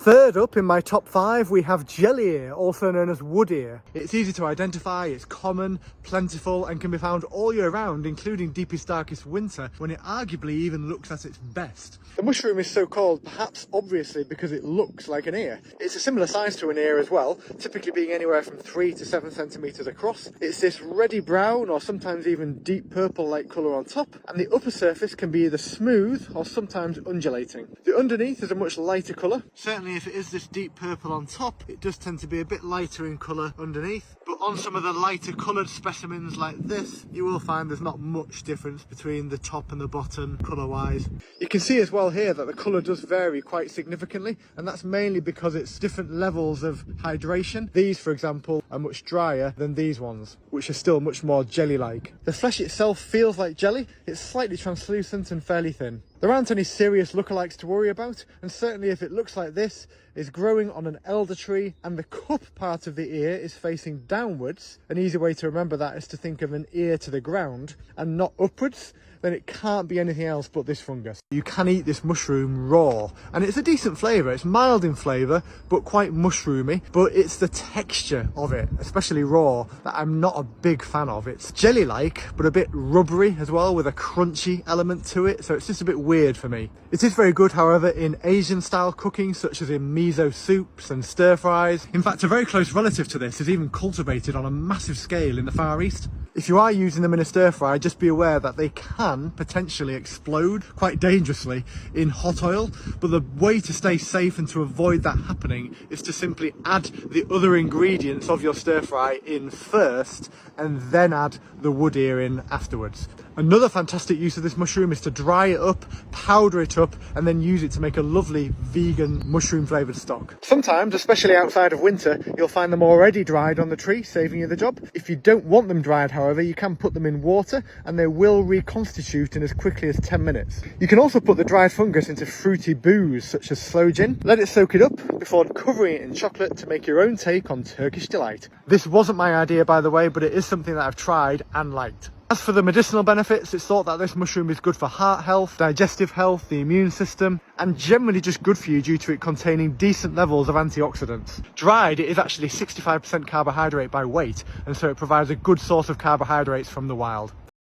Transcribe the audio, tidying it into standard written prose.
Third up in my top 5 we have jelly ear, also known as wood ear. It's easy to identify, it's common, plentiful and can be found all year round, including deepest darkest winter when it arguably even looks at its best. The mushroom is so called perhaps obviously because it looks like an ear. It's a similar size to an ear as well, typically being anywhere from 3 to 7 centimetres across. It's this reddy brown or sometimes even deep purple like colour on top, and the upper surface can be either smooth or sometimes undulating. The underneath is a much lighter colour. Certainly if it is this deep purple on top, it does tend to be a bit lighter in colour underneath. But on some of the lighter coloured specimens like this, you will find there's not much difference between the top and the bottom colour wise. You can see as well here that the colour does vary quite significantly, and that's mainly because it's different levels of hydration. These, for example, are much drier than these ones, which are still much more jelly-like. The flesh itself feels like jelly. It's slightly translucent and fairly thin. There aren't any serious lookalikes to worry about, and certainly if it looks like this, is growing on an elder tree and the cup part of the ear is facing downwards. An easy way to remember that is to think of an ear to the ground and not upwards. Then it can't be anything else but this fungus. You can eat this mushroom raw, and it's a decent flavour. It's mild in flavour, but quite mushroomy. But it's the texture of it, especially raw, that I'm not a big fan of. It's jelly-like, but a bit rubbery as well, with a crunchy element to it, so it's just a bit weird for me. It is very good, however, in Asian-style cooking, such as in miso soups and stir-fries. In fact, a very close relative to this is even cultivated on a massive scale in the Far East. If you are using them in a stir-fry, just be aware that they can potentially explode quite dangerously in hot oil, but the way to stay safe and to avoid that happening is to simply add the other ingredients of your stir-fry in first and then add the wood ear in afterwards. Another fantastic use of this mushroom is to dry it up, powder it up, and then use it to make a lovely vegan mushroom flavoured stock. Sometimes, especially outside of winter, you'll find them already dried on the tree, saving you the job. If you don't want them dried, however, you can put them in water and they will reconstitute in as quickly as 10 minutes. You can also put the dried fungus into fruity booze such as sloe gin. Let it soak it up before covering it in chocolate to make your own take on Turkish delight. This wasn't my idea, by the way, but it is something that I've tried and liked. As for the medicinal benefits, it's thought that this mushroom is good for heart health, digestive health, the immune system, and generally just good for you due to it containing decent levels of antioxidants. Dried, it is actually 65% carbohydrate by weight, and so it provides a good source of carbohydrates from the wild.